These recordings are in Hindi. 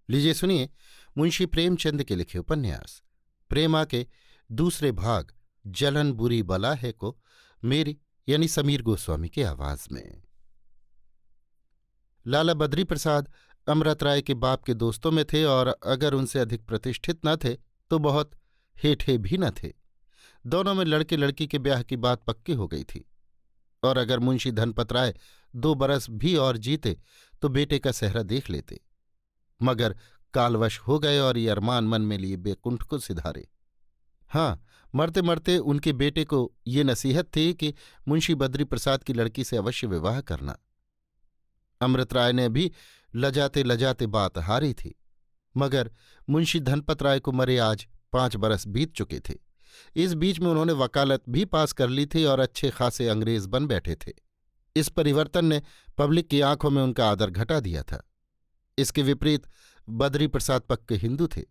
लीजिए सुनिए मुंशी प्रेमचंद के लिखे उपन्यास प्रेमा के दूसरे भाग जलन बुरी बला है को मेरी यानी समीर गोस्वामी की आवाज में। लाला बद्री प्रसाद अमृत राय के बाप के दोस्तों में थे और अगर उनसे अधिक प्रतिष्ठित न थे तो बहुत हेठे भी न थे। दोनों में लड़के लड़की के ब्याह की बात पक्की हो गई थी और अगर मुंशी धनपत राय 2 बरस भी और जीते तो बेटे का सेहरा देख लेते, मगर कालवश हो गए और ये अरमान मन में लिए बेकुंठ को सिधारे। हाँ, मरते मरते उनके बेटे को ये नसीहत थी कि मुंशी बद्री प्रसाद की लड़की से अवश्य विवाह करना। अमृत राय ने भी लजाते लजाते बात हारी थी, मगर मुंशी धनपत राय को मरे आज 5 बरस बीत चुके थे। इस बीच में उन्होंने वकालत भी पास कर ली थी और अच्छे खासे अंग्रेज बन बैठे थे। इस परिवर्तन ने पब्लिक की आंखों में उनका आदर घटा दिया था। इसके विपरीत बद्री प्रसाद पक्के हिंदू थे।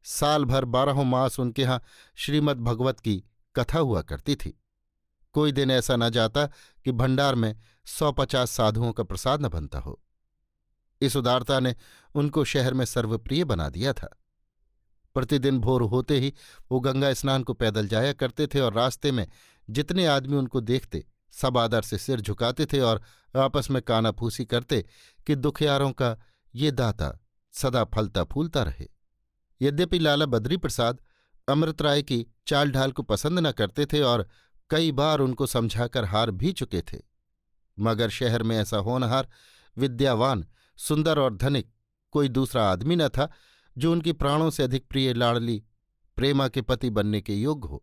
साल भर 12 मास उनके यहाँ श्रीमद् भगवत की कथा हुआ करती थी। कोई दिन ऐसा न जाता कि भंडार में 150 साधुओं का प्रसाद न बनता हो। इस उदारता ने उनको शहर में सर्वप्रिय बना दिया था। प्रतिदिन भोर होते ही वो गंगा स्नान को पैदल जाया करते थे और रास्ते में जितने आदमी उनको देखते सब आदर से सिर झुकाते थे और आपस में कानाफूसी करते कि दुखियारों का ये दाता सदा फलता फूलता रहे। यद्यपि लाला बद्री प्रसाद अमृत राय की चाल ढाल को पसंद न करते थे और कई बार उनको समझाकर हार भी चुके थे, मगर शहर में ऐसा होनहार, विद्यावान, सुंदर और धनिक कोई दूसरा आदमी न था जो उनकी प्राणों से अधिक प्रिय लाडली प्रेमा के पति बनने के योग्य हो।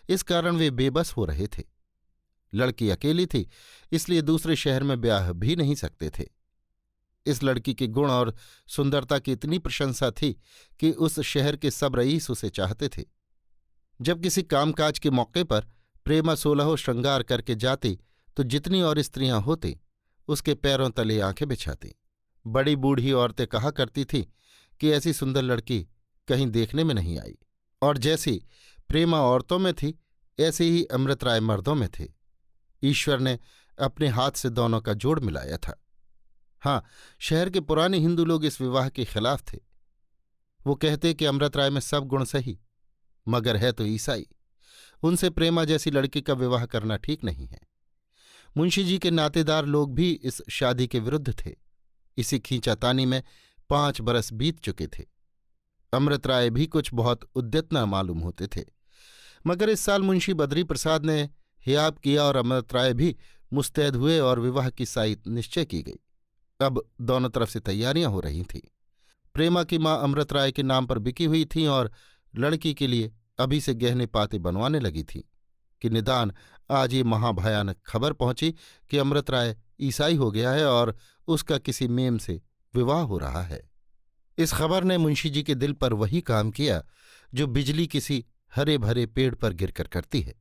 इस कारण वे बेबस हो रहे थे। लड़की अकेली थी, इसलिए दूसरे शहर में ब्याह भी नहीं सकते थे। इस लड़की के गुण और सुंदरता की इतनी प्रशंसा थी कि उस शहर के सब रईस उसे चाहते थे। जब किसी कामकाज के मौके पर प्रेमा 16 श्रृंगार करके जाती तो जितनी और स्त्रियां होती उसके पैरों तले आंखें बिछाती। बड़ी बूढ़ी औरतें कहा करती थीं कि ऐसी सुंदर लड़की कहीं देखने में नहीं आई, और जैसी प्रेमा औरतों में थी ऐसे ही अमृत राय मर्दों में थे। ईश्वर ने अपने हाथ से दोनों का जोड़ मिलाया था। हाँ, शहर के पुराने हिंदू लोग इस विवाह के खिलाफ थे। वो कहते कि अमृत राय में सब गुण सही, मगर है तो ईसाई। उनसे प्रेमा जैसी लड़की का विवाह करना ठीक नहीं है। मुंशी जी के नातेदार लोग भी इस शादी के विरुद्ध थे। इसी खींचातानी में 5 बरस बीत चुके थे। अमृत राय भी कुछ बहुत उद्यत न मालूम होते थे, मगर इस साल मुंशी बद्री प्रसाद ने हियाब किया और अमृत राय भी मुस्तैद हुए और विवाह की साईत निश्चय की गई। अब दोनों तरफ से तैयारियां हो रही थीं। प्रेमा की मां अमृत राय के नाम पर बिकी हुई थीं और लड़की के लिए अभी से गहने पाते बनवाने लगी थीं कि निदान आज ये महाभयानक खबर पहुंची कि अमृत राय ईसाई हो गया है और उसका किसी मेम से विवाह हो रहा है। इस खबर ने मुंशी जी के दिल पर वही काम किया जो बिजली किसी हरे भरे पेड़ पर गिरकर करती है।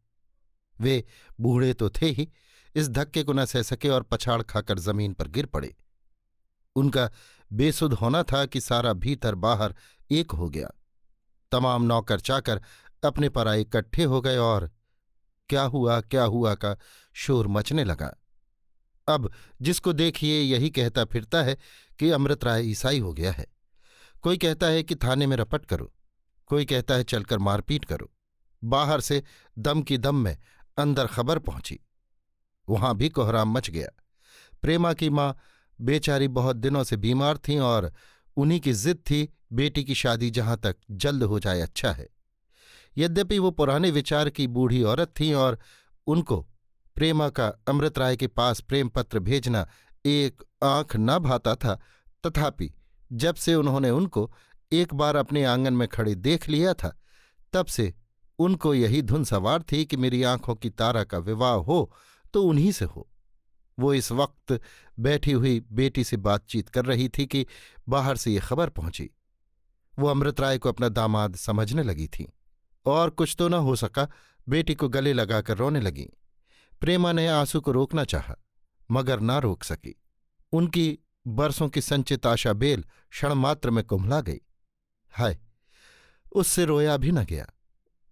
वे बूढ़े तो थे ही, इस धक्के को न सह सके और पछाड़ खाकर जमीन पर गिर पड़े। उनका बेसुध होना था कि सारा भीतर बाहर एक हो गया। तमाम नौकर चाकर अपने पराए इकट्ठे हो गए और क्या हुआ का शोर मचने लगा। अब जिसको देखिए यही कहता फिरता है कि अमृत राय ईसाई हो गया है। कोई कहता है कि थाने में रपट करो, कोई कहता है चलकर मारपीट करो। बाहर से दम की दम में अंदर खबर पहुंची। वहां भी कोहराम मच गया। प्रेमा की मां बेचारी बहुत दिनों से बीमार थीं और उन्हीं की जिद थी बेटी की शादी जहां तक जल्द हो जाए अच्छा है। यद्यपि वो पुराने विचार की बूढ़ी औरत थीं और उनको प्रेमा का अमृत राय के पास प्रेम पत्र भेजना एक आंख न भाता था, तथापि जब से उन्होंने उनको एक बार अपने आंगन में खड़े देख लिया था तब से उनको यही धुन सवार थी कि मेरी आंखों की तारा का विवाह हो तो उन्हीं से हो। वो इस वक्त बैठी हुई बेटी से बातचीत कर रही थी कि बाहर से ये खबर पहुंची। वो अमृत राय को अपना दामाद समझने लगी थी और कुछ तो न हो सका, बेटी को गले लगाकर रोने लगी। प्रेमा ने आंसू को रोकना चाहा, मगर ना रोक सकी। उनकी बरसों की संचित आशा बेल क्षणमात्र में कुम्हला गई। हाय, उससे रोया भी न गया।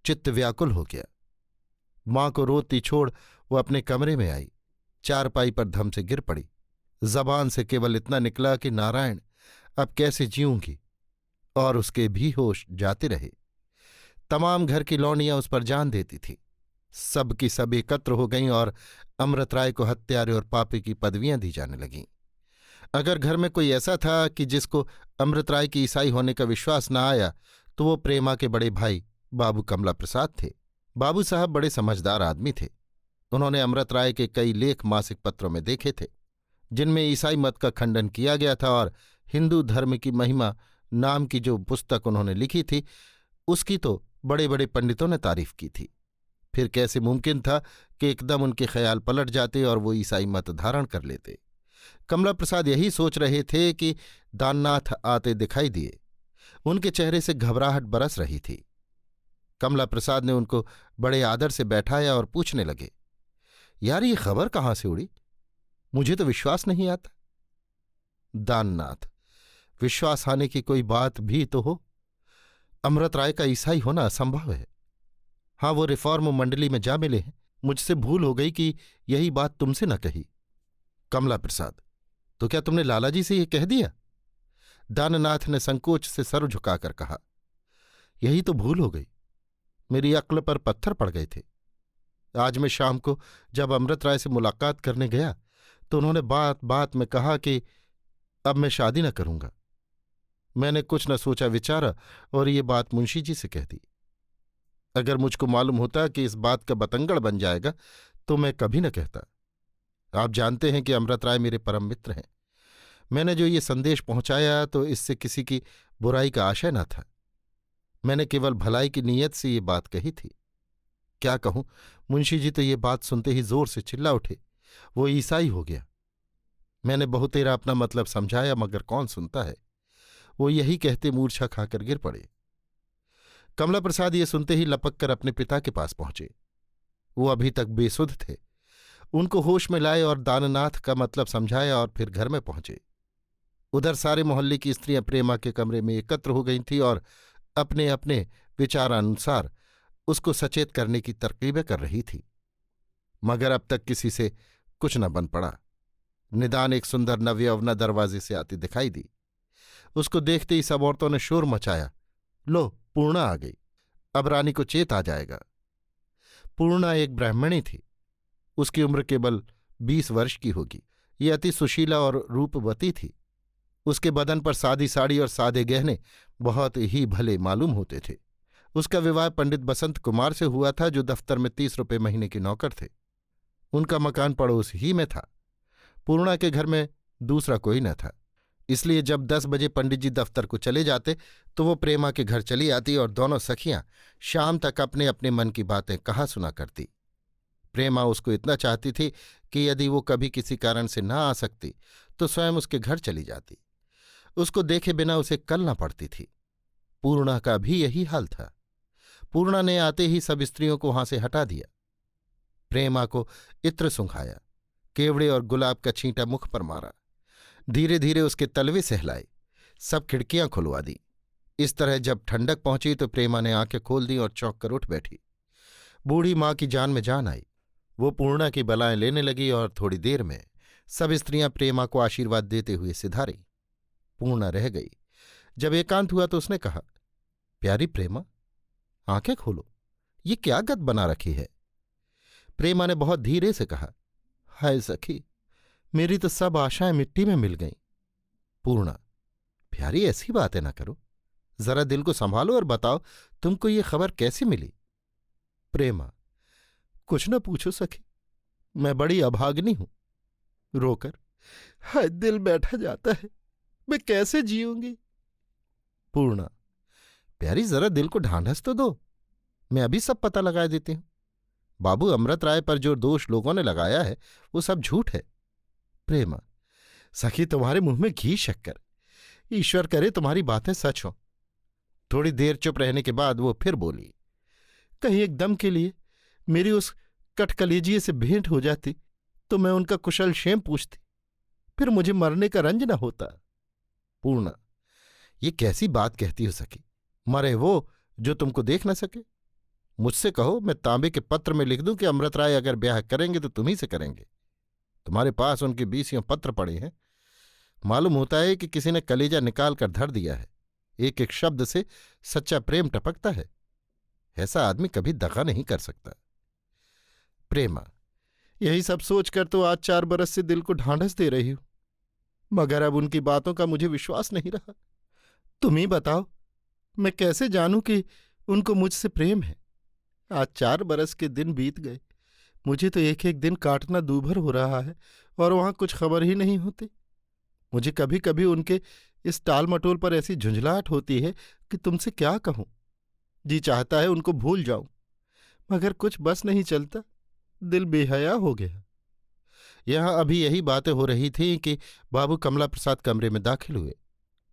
चित्त व्याकुल हो गया। मां को रोती छोड़ वो अपने कमरे में आई, चारपाई पर धम से गिर पड़ी। जबान से केवल इतना निकला कि नारायण, अब कैसे जीऊंगी, और उसके भी होश जाते रहे। तमाम घर की लौंडियां उस पर जान देती थीं। सब की सब एकत्र हो गईं और अमृत राय को हत्यारे और पापी की पदवियां दी जाने लगीं। अगर घर में कोई ऐसा था कि जिसको अमृत राय की ईसाई होने का विश्वास न आया तो वो प्रेमा के बड़े भाई बाबू कमला प्रसाद थे। बाबू साहब बड़े समझदार आदमी थे। उन्होंने अमृत राय के कई लेख मासिक पत्रों में देखे थे, जिनमें ईसाई मत का खंडन किया गया था, और हिंदू धर्म की महिमा नाम की जो पुस्तक उन्होंने लिखी थी उसकी तो बड़े बड़े पंडितों ने तारीफ की थी। फिर कैसे मुमकिन था कि एकदम उनके ख्याल पलट जाते और वो ईसाई मत धारण कर लेते। कमला प्रसाद यही सोच रहे थे कि दाननाथ आते दिखाई दिए। उनके चेहरे से घबराहट बरस रही थी। कमला प्रसाद ने उनको बड़े आदर से बैठाया और पूछने लगे, यार ये खबर कहाँ से उड़ी? मुझे तो विश्वास नहीं आता। दाननाथ, विश्वास आने की कोई बात भी तो हो। अमृत राय का ईसाई होना असंभव है। हाँ, वो रिफॉर्म मंडली में जा मिले हैं। मुझसे भूल हो गई कि यही बात तुमसे न कही। कमला प्रसाद, तो क्या तुमने लालाजी से ये कह दिया? दाननाथ ने संकोच से सर झुकाकर कहा, यही तो भूल हो गई। मेरी अक्ल पर पत्थर पड़ गए थे। आज मैं शाम को जब अमृत राय से मुलाकात करने गया तो उन्होंने बात बात में कहा कि अब मैं शादी न करूंगा। मैंने कुछ न सोचा विचारा और ये बात मुंशी जी से कह दी। अगर मुझको मालूम होता कि इस बात का बतंगड़ बन जाएगा तो मैं कभी न कहता। आप जानते हैं कि अमृत राय मेरे परम मित्र हैं। मैंने जो ये संदेश पहुंचाया तो इससे किसी की बुराई का आशय न था। मैंने केवल भलाई की नीयत से ये बात कही थी। क्या कहूं, मुंशी जी तो ये बात सुनते ही जोर से चिल्ला उठे, वो ईसाई हो गया। मैंने बहुतेरा अपना मतलब समझाया मगर कौन सुनता है। वो यही कहते मूर्छा खाकर गिर पड़े। कमला प्रसाद ये सुनते ही लपक कर अपने पिता के पास पहुंचे। वो अभी तक बेसुध थे। उनको होश में लाए और दाननाथ का मतलब समझाया और फिर घर में पहुंचे। उधर सारे मोहल्ले की स्त्रियां प्रेमा के कमरे में एकत्र हो गई थीं और अपने अपने विचारानुसार उसको सचेत करने की तरकीबें कर रही थी। मगर अब तक किसी से कुछ न बन पड़ा। निदान एक सुंदर नवयौवना दरवाजे से आती दिखाई दी। उसको देखते ही सब औरतों ने शोर मचाया, लो पूर्णा आ गई, अब रानी को चेत आ जाएगा। पूर्णा एक ब्राह्मणी थी। उसकी उम्र केवल 20 वर्ष की होगी। ये अति सुशीला और रूपवती थी। उसके बदन पर सादी साड़ी और सादे गहने बहुत ही भले मालूम होते थे। उसका विवाह पंडित बसंत कुमार से हुआ था, जो दफ्तर में 30 रुपये महीने के नौकर थे। उनका मकान पड़ोस ही में था। पूर्णा के घर में दूसरा कोई न था, इसलिए जब 10 बजे पंडित जी दफ्तर को चले जाते तो वो प्रेमा के घर चली आती और दोनों सखियां शाम तक अपने अपने मन की बातें कहा सुना करती। प्रेमा उसको इतना चाहती थी कि यदि वो कभी किसी कारण से ना आ सकती तो स्वयं उसके घर चली जाती। उसको देखे बिना उसे कल न पड़ती थी। पूर्णा का भी यही हाल था। पूर्णा ने आते ही सब स्त्रियों को वहां से हटा दिया। प्रेमा को इत्र सुंघाया, केवड़े और गुलाब का छींटा मुख पर मारा, धीरे धीरे उसके तलवे सहलाए, सब खिड़कियां खुलवा दी। इस तरह जब ठंडक पहुंची तो प्रेमा ने आंखें खोल दी और चौंक कर उठ बैठी। बूढ़ी माँ की जान में जान आई। वो पूर्णा की बलाएं लेने लगी और थोड़ी देर में सब स्त्रियां प्रेमा को आशीर्वाद देते हुए सिधारी। पूर्णा रह गई। जब एकांत हुआ तो उसने कहा, प्यारी प्रेमा, आंखें खोलो, ये क्या गत बना रखी है? प्रेमा ने बहुत धीरे से कहा, हाय सखी, मेरी तो सब आशाएं मिट्टी में मिल गईं। पूर्णा, प्यारी ऐसी बातें ना करो, जरा दिल को संभालो और बताओ तुमको ये खबर कैसे मिली? प्रेमा, कुछ न पूछो सखी, मैं बड़ी अभागिनी हूं। रोकर हाय दिल बैठा जाता है, मैं कैसे जीऊंगी? पूर्णा, प्यारी जरा दिल को ढांढस तो दो, मैं अभी सब पता लगा देती हूं। बाबू अमृत राय पर जो दोष लोगों ने लगाया है वो सब झूठ है। प्रेमा, सखी तुम्हारे मुंह में घी शक्कर, ईश्वर करे तुम्हारी बातें सच हों। थोड़ी देर चुप रहने के बाद वो फिर बोली, कहीं एकदम के लिए मेरी उस कटकलेजिए से भेंट हो जाती तो मैं उनका कुशल क्षेम पूछती, फिर मुझे मरने का रंज न होता। पूर्णा, ये कैसी बात कहती हो सखी? मरे वो जो तुमको देख न सके? मुझसे कहो, मैं तांबे के पत्र में लिख दूं कि अमृत राय अगर ब्याह करेंगे तो तुम्ही से करेंगे। तुम्हारे पास उनके 20 पत्र पड़े हैं। मालूम होता है कि किसी ने कलेजा निकाल कर धर दिया है। एक एक शब्द से सच्चा प्रेम टपकता है। ऐसा आदमी कभी दगा नहीं कर सकता। प्रेमा, यही सब सोचकर तो आज 4 बरस से दिल को ढांढस दे रही हूं, मगर अब उनकी बातों का मुझे विश्वास नहीं रहा। तुम ही बताओ, मैं कैसे जानूं कि उनको मुझसे प्रेम है। आज 4 बरस के दिन बीत गए, मुझे तो एक एक दिन काटना दूभर हो रहा है और वहां कुछ खबर ही नहीं होती। मुझे कभी कभी उनके इस टाल मटोल पर ऐसी झुंझलाहट होती है कि तुमसे क्या कहूं। जी चाहता है उनको भूल जाऊं, मगर कुछ बस नहीं चलता, दिल बेहया हो गया। यहां अभी यही बातें हो रही थीं कि बाबू कमला प्रसाद कमरे में दाखिल हुए।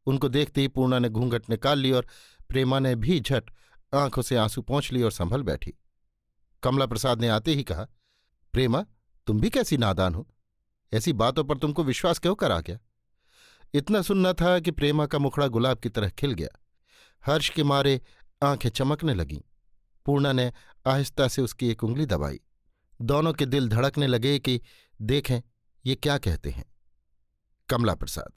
उनको देखते ही पूर्णा ने घूंघट निकाल ली और प्रेमा ने भी झट आंखों से आंसू पोंछ लिए और संभल बैठी। कमला प्रसाद ने आते ही कहा, प्रेमा, तुम भी कैसी नादान हो, ऐसी बातों पर तुमको विश्वास क्यों करा गया। इतना सुनना था कि प्रेमा का मुखड़ा गुलाब की तरह खिल गया। हर्ष के मारे आंखें चमकने लगीं। पूर्णा ने आहिस्ता से उसकी एक उंगली दबाई। दोनों के दिल धड़कने लगे कि देखें ये क्या कहते हैं। कमला प्रसाद,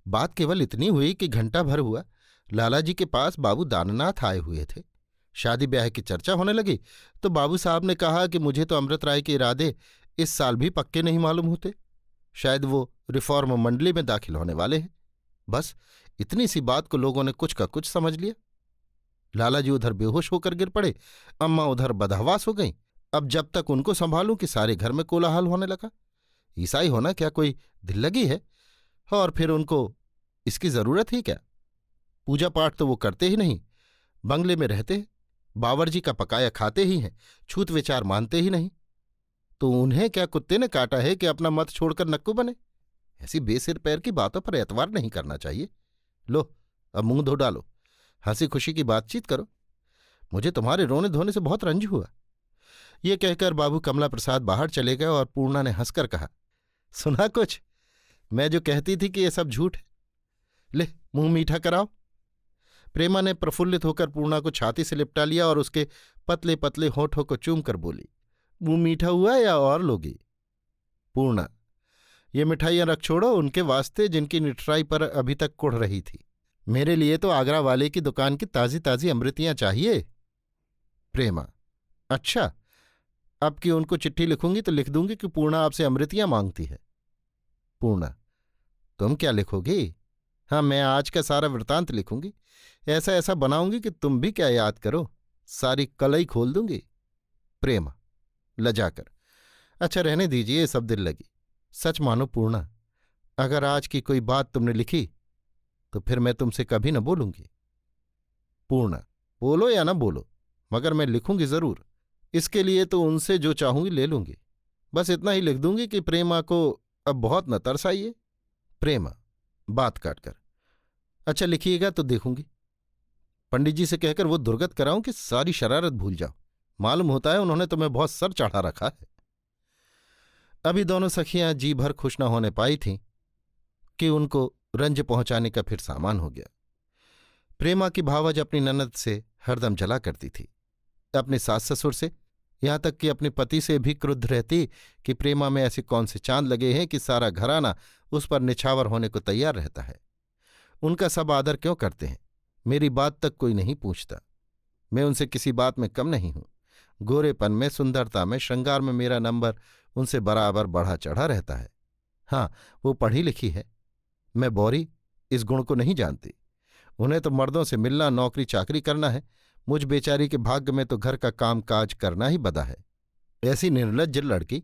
बात केवल इतनी हुई कि घंटा भर हुआ लालाजी के पास बाबू दाननाथ आए हुए थे। शादी ब्याह की चर्चा होने लगी तो बाबू साहब ने कहा कि मुझे तो अमृत राय के इरादे इस साल भी पक्के नहीं मालूम होते। शायद वो रिफॉर्म मंडली में दाखिल होने वाले हैं। बस इतनी सी बात को लोगों ने कुछ का कुछ समझ लिया। लालाजी उधर बेहोश होकर गिर पड़े, अम्मा उधर बदहवास हो गईं। अब जब तक उनको संभालूं कि सारे घर में कोलाहल होने लगा। ईसाई होना क्या कोई दिल लगी है, और फिर उनको इसकी जरूरत ही क्या। पूजा पाठ तो वो करते ही नहीं, बंगले में रहते हैं, बावर्जी का पकाया खाते ही हैं, छूत विचार मानते ही नहीं। तो उन्हें क्या कुत्ते ने काटा है कि अपना मत छोड़कर नक्कू बने। ऐसी बेसिर पैर की बातों पर एतवार नहीं करना चाहिए। लो अब मुंह धो डालो, हंसी खुशी की बातचीत करो। मुझे तुम्हारे रोने धोने से बहुत रंज हुआ। ये कहकर बाबू कमला प्रसाद बाहर चले गए और पूर्णा ने हंसकर कहा, सुना कुछ, मैं जो कहती थी कि ये सब झूठ है। ले मुंह मीठा कराओ। प्रेमा ने प्रफुल्लित होकर पूर्णा को छाती से लिपटा लिया और उसके पतले पतले होठों को चूम कर बोली, मुंह मीठा हुआ या और लोगी। पूर्णा, ये मिठाइयां रख छोड़ो उनके वास्ते जिनकी निठराई पर अभी तक कुढ़ रही थी। मेरे लिए तो आगरा वाले की दुकान की ताजी ताजी अमृतियां चाहिए। प्रेमा, अच्छा, अब कि उनको चिट्ठी लिखूंगी तो लिख दूंगी कि पूर्णा आपसे अमृतियां मांगती है। पूर्णा, तुम क्या लिखोगी। हाँ, मैं आज का सारा वृतांत लिखूंगी, ऐसा ऐसा बनाऊंगी कि तुम भी क्या याद करो, सारी कलई खोल दूंगी। प्रेमा लजाकर, अच्छा रहने दीजिए, ये सब दिल लगी। सच मानो पूर्णा, अगर आज की कोई बात तुमने लिखी तो फिर मैं तुमसे कभी न बोलूंगी। पूर्णा, बोलो या न बोलो, मगर मैं लिखूंगी जरूर। इसके लिए तो उनसे जो चाहूंगी ले लूंगी। बस इतना ही लिख दूंगी कि प्रेमा को अब बहुत न तरस आइए। प्रेमा बात काटकर, अच्छा लिखिएगा तो देखूंगी। पंडित जी से कहकर वो दुर्गत कराऊं कि सारी शरारत भूल जाओ। मालूम होता है उन्होंने तुम्हें बहुत सर चढ़ा रखा है। अभी दोनों सखियां जी भर खुश न होने पाई थीं कि उनको रंज पहुंचाने का फिर सामान हो गया। प्रेमा की भावज अपनी ननद से हरदम जला करती थी, अपने सास ससुर से, यहां तक कि अपने पति से भी क्रुद्ध रहती कि प्रेमा में ऐसे कौन से चांद लगे हैं कि सारा घराना उस पर निछावर होने को तैयार रहता है। उनका सब आदर क्यों करते हैं, मेरी बात तक कोई नहीं पूछता। मैं उनसे किसी बात में कम नहीं हूं। गोरेपन में, सुंदरता में, श्रृंगार में मेरा नंबर उनसे बराबर बढ़ा चढ़ा रहता है। हाँ, वो पढ़ी लिखी है, मैं बौरी इस गुण को नहीं जानती। उन्हें तो मर्दों से मिलना, नौकरी चाकरी करना है। मुझ बेचारी के भाग्य में तो घर का काम काज करना ही बदा है। ऐसी निर्लज्ज लड़की,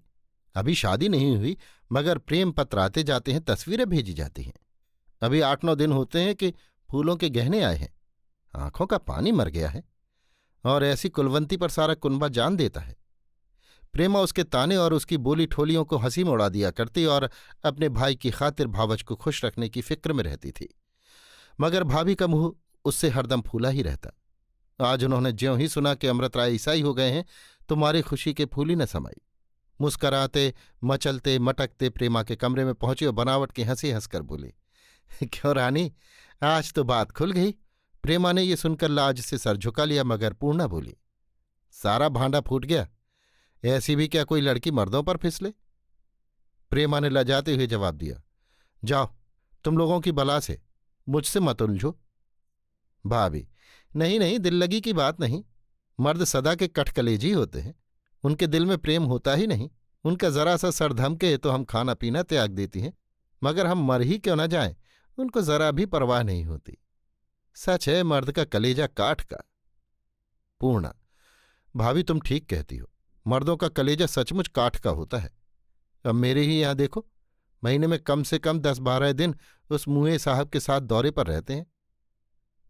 अभी शादी नहीं हुई मगर प्रेम पत्र आते जाते हैं, तस्वीरें भेजी जाती हैं। अभी 8-9 दिन होते हैं कि फूलों के गहने आए हैं। आंखों का पानी मर गया है, और ऐसी कुलवंती पर सारा कुनबा जान देता है। प्रेमा उसके ताने और उसकी बोली ठोलियों को हंसी में उड़ा दिया करती और अपने भाई की खातिर भावज को खुश रखने की फिक्र में रहती थी। मगर भाभी का मुंह उससे हरदम फूला ही रहता। आज उन्होंने ज्यों ही सुना कि अमृत राय ईसाई हो गए हैं तो मारी खुशी के फूली न समाई। मुस्कराते मचलते मटकते प्रेमा के कमरे में पहुंचे और बनावट की हंसी हंसकर बोले, क्यों रानी, आज तो बात खुल गई। प्रेमा ने ये सुनकर लाज से सर झुका लिया, मगर पूर्णा बोली, सारा भांडा फूट गया। ऐसी भी क्या कोई लड़की मर्दों पर फिसले। प्रेमा ने लजाते हुए जवाब दिया, जाओ, तुम लोगों की बला से मुझसे मत उलझो। भाभी, नहीं नहीं, दिल लगी की बात नहीं। मर्द सदा के कटकलेजी होते हैं। उनके दिल में प्रेम होता ही नहीं। उनका जरा सा सर धमके तो हम खाना पीना त्याग देती हैं, मगर हम मर ही क्यों न जाएं, उनको जरा भी परवाह नहीं होती। सच है, मर्द का कलेजा काठ का। पूर्णा, भाभी तुम ठीक कहती हो। मर्दों का कलेजा सचमुच काठ का होता है। अब मेरे ही यहाँ देखो, महीने में कम से कम 10-12 दिन उस मुए साहब के साथ दौरे पर रहते हैं।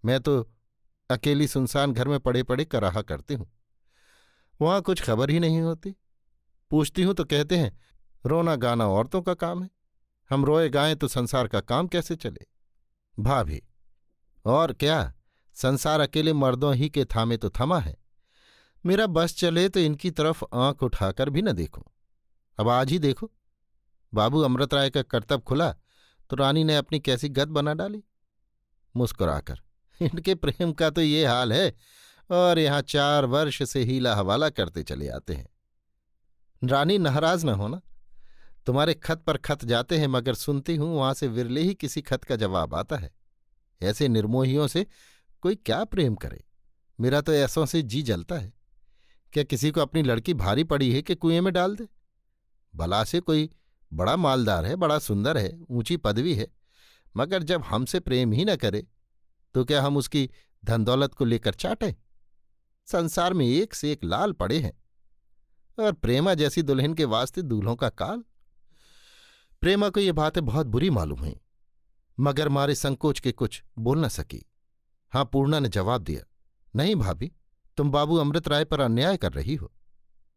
मैं तो अकेली सुनसान घर में पड़े पड़े कर रहा करती हूं। वहां कुछ खबर ही नहीं होती। पूछती हूं तो कहते हैं रोना गाना औरतों का काम है, हम रोए गाएं तो संसार का काम कैसे चले। भाभी, और क्या, संसार अकेले मर्दों ही के थामे तो थमा है। मेरा बस चले तो इनकी तरफ आंख उठाकर भी न देखूं। अब आज ही देखो, बाबू अमृत राय का करतब खुला तो रानी ने अपनी कैसी गत बना डाली। मुस्कुराकर, इनके प्रेम का तो ये हाल है, और यहां 4 वर्ष से हीला हवाला करते चले आते हैं। रानी नाराज न होना, तुम्हारे खत पर खत जाते हैं, मगर सुनती हूं वहां से विरले ही किसी खत का जवाब आता है। ऐसे निर्मोहियों से कोई क्या प्रेम करे। मेरा तो ऐसों से जी जलता है। क्या किसी को अपनी लड़की भारी पड़ी है कि कुएं में डाल दे। भला से कोई बड़ा मालदार है, बड़ा सुंदर है, ऊंची पदवी है, मगर जब हमसे प्रेम ही न करे तो क्या हम उसकी धन दौलत को लेकर चाटें। संसार में एक से एक लाल पड़े हैं, और प्रेमा जैसी दुल्हन के वास्ते दूल्हों का काल। प्रेमा को ये बातें बहुत बुरी मालूम हुई, मगर मारे संकोच के कुछ बोल न सकी। हाँ, पूर्णा ने जवाब दिया, नहीं भाभी, तुम बाबू अमृत राय पर अन्याय कर रही हो।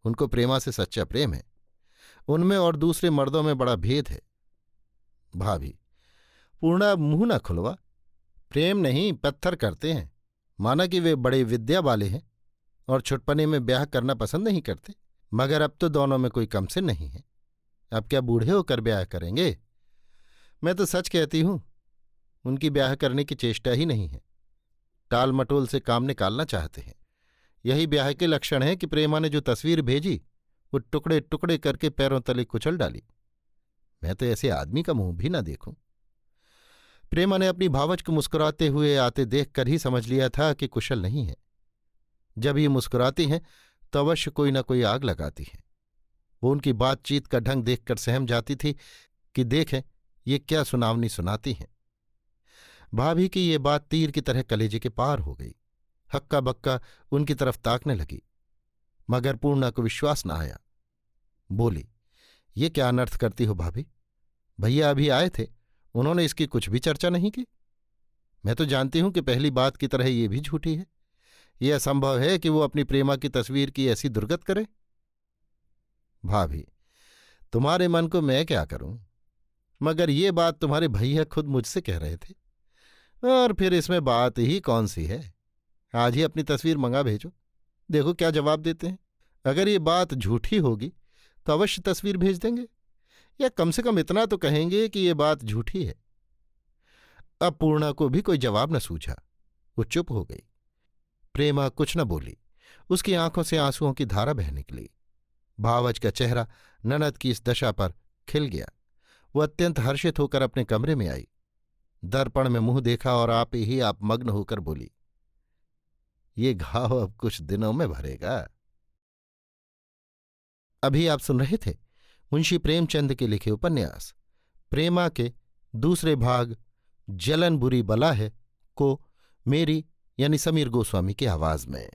उनको प्रेमा से सच्चा प्रेम है। उनमें और दूसरे मर्दों में बड़ा भेद है। भाभी, पूर्णा मुंह न खुलवा। प्रेम नहीं, पत्थर करते हैं। माना कि वे बड़े विद्या वाले हैं और छुटपने में ब्याह करना पसंद नहीं करते, मगर अब तो दोनों में कोई कम से नहीं है। अब क्या बूढ़े होकर ब्याह करेंगे। मैं तो सच कहती हूं, उनकी ब्याह करने की चेष्टा ही नहीं है। टाल मटोल से काम निकालना चाहते हैं। यही ब्याह के लक्षण है कि प्रेमा ने जो तस्वीर भेजी वो टुकड़े टुकड़े करके पैरों तले कुचल डाली। मैं तो ऐसे आदमी का मुंह भी न देखूं। प्रेमा ने अपनी भावज को मुस्कुराते हुए आते देखकर ही समझ लिया था कि कुशल नहीं है। जब ये मुस्कुराती हैं तो अवश्य कोई न कोई आग लगाती हैं। वो उनकी बातचीत का ढंग देखकर सहम जाती थी कि देखें ये क्या सुनावनी सुनाती हैं। भाभी की ये बात तीर की तरह कलेजे के पार हो गई। हक्का बक्का उनकी तरफ ताकने लगी, मगर पूर्णा को विश्वास न आया। बोली, ये क्या अनर्थ करती हो भाभी। भैया अभी आए थे, उन्होंने इसकी कुछ भी चर्चा नहीं की। मैं तो जानती हूं कि पहली बात की तरह ये भी झूठी है। ये असंभव है कि वो अपनी प्रेमा की तस्वीर की ऐसी दुर्गत करे। भाभी, तुम्हारे मन को मैं क्या करूं, मगर ये बात तुम्हारे भैया खुद मुझसे कह रहे थे, और फिर इसमें बात ही कौन सी है। आज ही अपनी तस्वीर मंगा भेजो, देखो क्या जवाब देते हैं। अगर ये बात झूठी होगी तो अवश्य तस्वीर भेज देंगे, या कम से कम इतना तो कहेंगे कि ये बात झूठी है। अब पूर्णा को भी कोई जवाब न सूझा। वो चुप हो गई। प्रेमा कुछ न बोली। उसकी आंखों से आंसुओं की धारा बह निकली। भावज का चेहरा ननद की इस दशा पर खिल गया। वो अत्यंत हर्षित होकर अपने कमरे में आई। दर्पण में मुंह देखा और आप ही आप मग्न होकर बोली, ये घाव अब कुछ दिनों में भरेगा। अभी आप सुन रहे थे मुंशी प्रेमचंद के लिखे उपन्यास प्रेमा के दूसरे भाग जलन बुरी बला है को मेरी यानी समीर गोस्वामी की आवाज में।